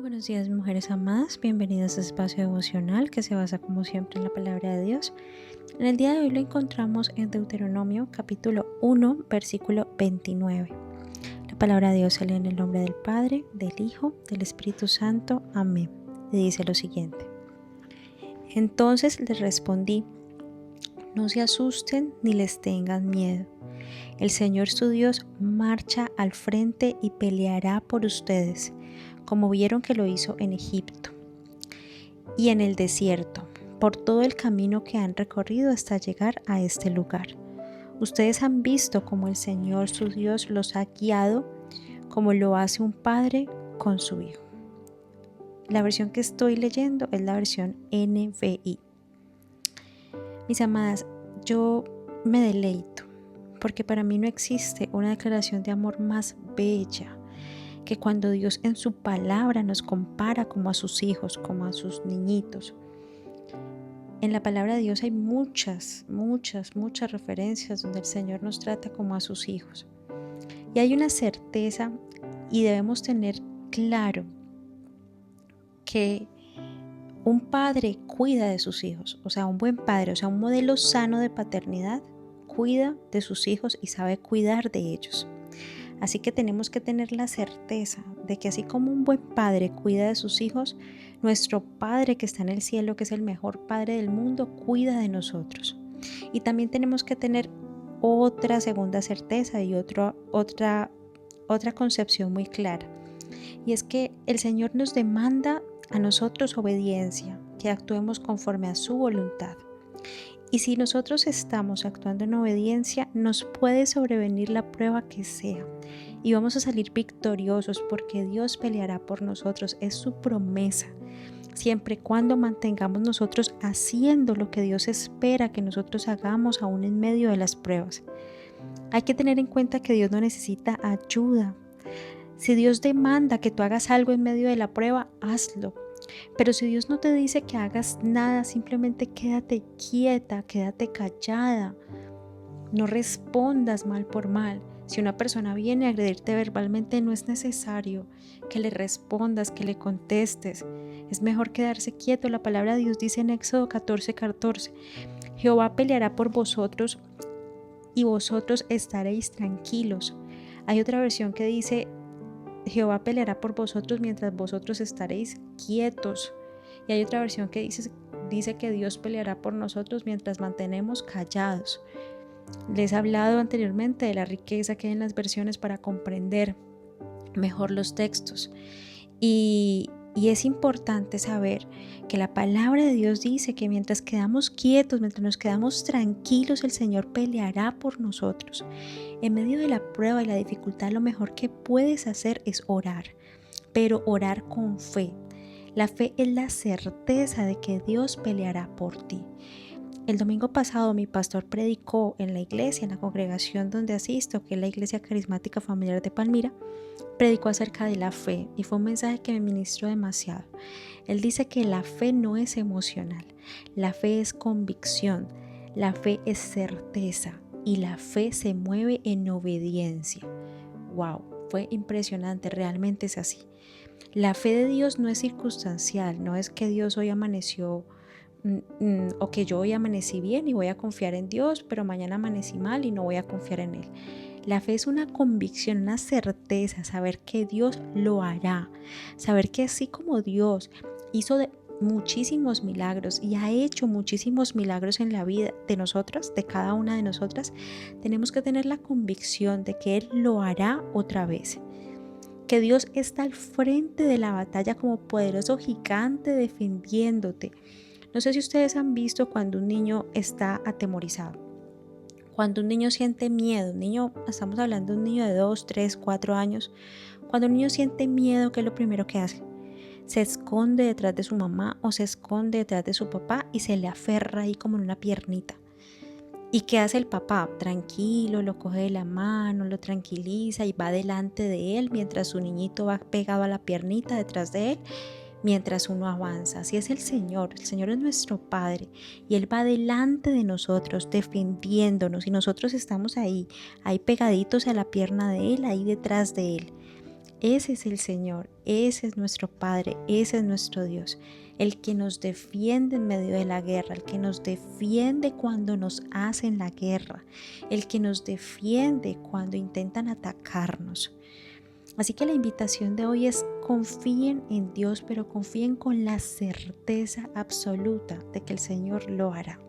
Buenos días, mujeres amadas, bienvenidas a este espacio devocional que se basa como siempre en la palabra de Dios. En el día de hoy lo encontramos en Deuteronomio capítulo 1, versículo 29. La palabra de Dios se lee en el nombre del Padre, del Hijo, del Espíritu Santo. Amén. Y dice lo siguiente: Entonces les respondí: no se asusten ni les tengan miedo. El Señor su Dios marcha al frente y peleará por ustedes, como vieron que lo hizo en Egipto y en el desierto, por todo el camino que han recorrido hasta llegar a este lugar. Ustedes han visto cómo el Señor su Dios los ha guiado, como lo hace un padre con su hijo. La versión que estoy leyendo es la versión NVI. Mis amadas, yo me deleito, porque para mí no existe una declaración de amor más bella que cuando Dios en su palabra nos compara como a sus hijos, como a sus niñitos. En la palabra de Dios hay muchas referencias donde el Señor nos trata como a sus hijos. Y hay una certeza y debemos tener claro que un padre cuida de sus hijos, o sea, un buen padre, o sea, un modelo sano de paternidad, cuida de sus hijos y sabe cuidar de ellos. Así que tenemos que tener la certeza de que así como un buen padre cuida de sus hijos, nuestro Padre que está en el cielo, que es el mejor Padre del mundo, cuida de nosotros. Y también tenemos que tener otra segunda certeza y otra concepción muy clara. Y es que el Señor nos demanda a nosotros obediencia, que actuemos conforme a su voluntad. Y si nosotros estamos actuando en obediencia, nos puede sobrevenir la prueba que sea. Y vamos a salir victoriosos porque Dios peleará por nosotros. Es su promesa. Siempre y cuando mantengamos nosotros haciendo lo que Dios espera que nosotros hagamos aún en medio de las pruebas. Hay que tener en cuenta que Dios no necesita ayuda. Si Dios demanda que tú hagas algo en medio de la prueba, hazlo. Pero si Dios no te dice que hagas nada, simplemente quédate quieta, quédate callada. No respondas mal por mal. Si una persona viene a agredirte verbalmente, no es necesario que le respondas, que le contestes. Es mejor quedarse quieto. La palabra de Dios dice en Éxodo 14:14, Jehová peleará por vosotros y vosotros estaréis tranquilos. Hay otra versión que dice, Jehová peleará por vosotros mientras vosotros estaréis quietos. Y hay otra versión que dice que Dios peleará por nosotros mientras mantenemos callados. Les he hablado anteriormente de la riqueza que hay en las versiones para comprender mejor los textos. Y es importante saber que la palabra de Dios dice que mientras quedamos quietos, mientras nos quedamos tranquilos, el Señor peleará por nosotros. En medio de la prueba y la dificultad, lo mejor que puedes hacer es orar, pero orar con fe. La fe es la certeza de que Dios peleará por ti. El domingo pasado mi pastor predicó en la iglesia, en la congregación donde asisto, que es la Iglesia Carismática Familiar de Palmira, predicó acerca de la fe y fue un mensaje que me ministró demasiado. Él dice que la fe no es emocional, la fe es convicción, la fe es certeza y la fe se mueve en obediencia. ¡Wow! Fue impresionante, realmente es así. La fe de Dios no es circunstancial, no es que Dios hoy amaneció o que yo hoy amanecí bien y voy a confiar en Dios, pero mañana amanecí mal y no voy a confiar en Él. La fe es una convicción, una certeza, saber que Dios lo hará, saber que así como Dios hizo muchísimos milagros y ha hecho muchísimos milagros en la vida de nosotras, de cada una de nosotras, tenemos que tener la convicción de que Él lo hará otra vez. Que Dios está al frente de la batalla como poderoso gigante defendiéndote. No sé si ustedes han visto cuando un niño está atemorizado, cuando un niño siente miedo, estamos hablando de un niño de 2, 3, 4 años, cuando un niño siente miedo, ¿qué es lo primero que hace? Se esconde detrás de su mamá o se esconde detrás de su papá y se le aferra ahí como en una piernita. ¿Y qué hace el papá? Tranquilo, lo coge de la mano, lo tranquiliza y va delante de él mientras su niñito va pegado a la piernita detrás de él. Mientras uno avanza, así es el Señor es nuestro Padre y Él va delante de nosotros defendiéndonos y nosotros estamos ahí pegaditos a la pierna de Él, ahí detrás de Él. Ese es el Señor, ese es nuestro Padre, ese es nuestro Dios, el que nos defiende en medio de la guerra, el que nos defiende cuando nos hacen la guerra, el que nos defiende cuando intentan atacarnos. Así que la invitación de hoy es: confíen en Dios, pero confíen con la certeza absoluta de que el Señor lo hará.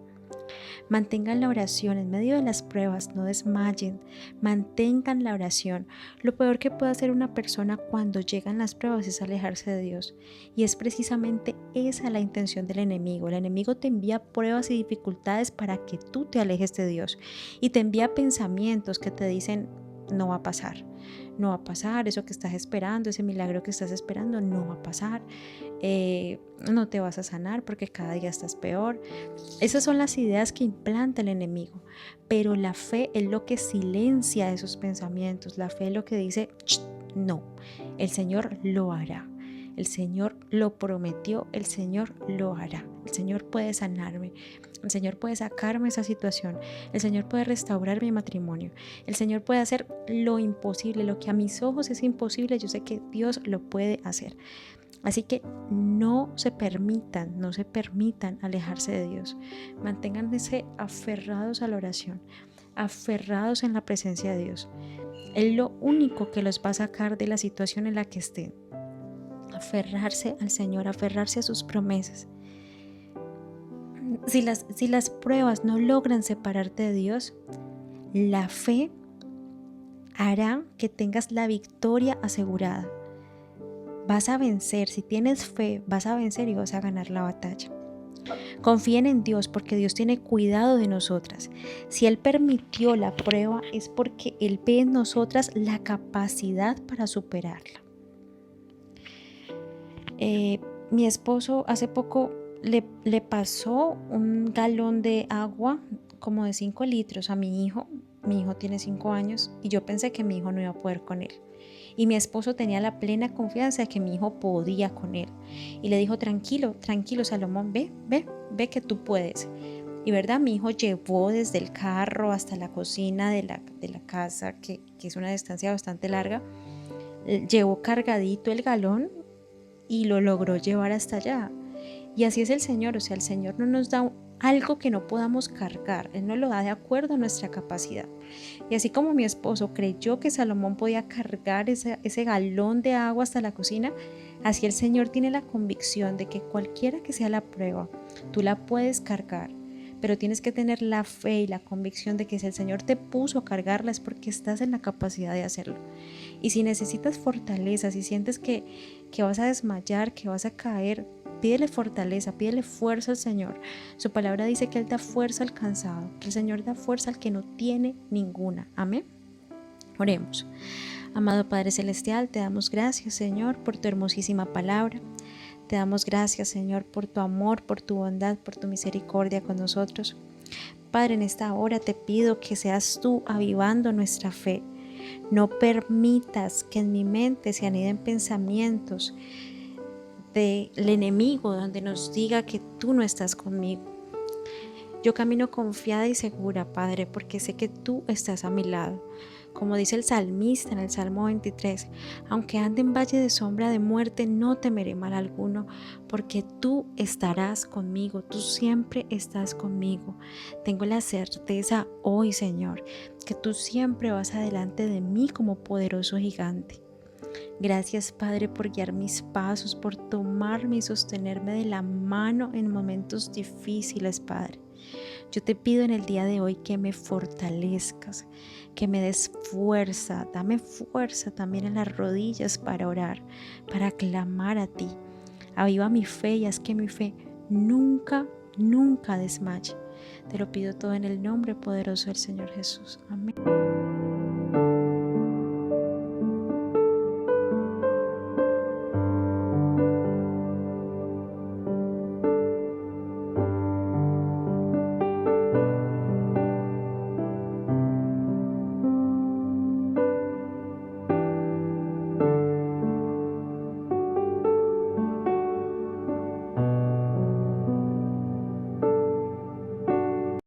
Mantengan la oración en medio de las pruebas, no desmayen, mantengan la oración. Lo peor que puede hacer una persona cuando llegan las pruebas es alejarse de Dios. Y es precisamente esa la intención del enemigo. El enemigo te envía pruebas y dificultades para que tú te alejes de Dios. Y te envía pensamientos que te dicen: no va a pasar. No va a pasar, eso que estás esperando, ese milagro que estás esperando, no va a pasar. No te vas a sanar porque cada día estás peor. Esas son las ideas que implanta el enemigo, pero la fe es lo que silencia esos pensamientos. La fe es lo que dice: no, el Señor lo hará. El Señor lo prometió, el Señor lo hará. El Señor puede sanarme, el Señor puede sacarme de esa situación, el Señor puede restaurar mi matrimonio, el Señor puede hacer lo imposible, lo que a mis ojos es imposible, yo sé que Dios lo puede hacer. Así que no se permitan alejarse de Dios. Manténganse aferrados a la oración, aferrados en la presencia de Dios. Es lo único que los va a sacar de la situación en la que estén. Aferrarse al Señor, aferrarse a sus promesas. Si las pruebas no logran separarte de Dios, la fe hará que tengas la victoria asegurada. Vas a vencer, si tienes fe, vas a vencer y vas a ganar la batalla. Confíen en Dios porque Dios tiene cuidado de nosotras. Si Él permitió la prueba es porque Él ve en nosotras la capacidad para superarla. Mi esposo hace poco le pasó un galón de agua como de 5 litros a mi hijo. Mi hijo tiene 5 años y yo pensé que mi hijo no iba a poder con él. Y mi esposo tenía la plena confianza de que mi hijo podía con él. Y le dijo: tranquilo, tranquilo Salomón, ve que tú puedes. Y verdad, mi hijo llevó desde el carro hasta la cocina de la casa, que es una distancia bastante larga, llevó cargadito el galón y lo logró llevar hasta allá. Y así es el Señor, o sea, el Señor no nos da algo que no podamos cargar, Él nos lo da de acuerdo a nuestra capacidad. Y así como mi esposo creyó que Salomón podía cargar ese galón de agua hasta la cocina, así el Señor tiene la convicción de que cualquiera que sea la prueba, tú la puedes cargar, pero tienes que tener la fe y la convicción de que si el Señor te puso a cargarla es porque estás en la capacidad de hacerlo. Y si necesitas fortaleza, si sientes que vas a desmayar, que vas a caer, pídele fortaleza, pídele fuerza al Señor. Su palabra dice que Él da fuerza al cansado, que el Señor da fuerza al que no tiene ninguna. Amén. Oremos. Amado Padre Celestial, te damos gracias, Señor, por tu hermosísima palabra. Te damos gracias, Señor, por tu amor, por tu bondad, por tu misericordia con nosotros. Padre, en esta hora te pido que seas tú avivando nuestra fe. No permitas que en mi mente se aniden pensamientos del enemigo donde nos diga que tú no estás conmigo. Yo camino confiada y segura, Padre, porque sé que tú estás a mi lado. Como dice el salmista en el Salmo 23, aunque ande en valle de sombra de muerte, no temeré mal alguno, porque tú estarás conmigo, tú siempre estás conmigo. Tengo la certeza hoy, Señor, que tú siempre vas adelante de mí como poderoso gigante. Gracias, Padre, por guiar mis pasos, por tomarme y sostenerme de la mano en momentos difíciles, Padre. Yo te pido en el día de hoy que me fortalezcas, que me des fuerza, dame fuerza también en las rodillas para orar, para clamar a ti. Aviva mi fe y haz que mi fe nunca desmaye. Te lo pido todo en el nombre poderoso del Señor Jesús. Amén.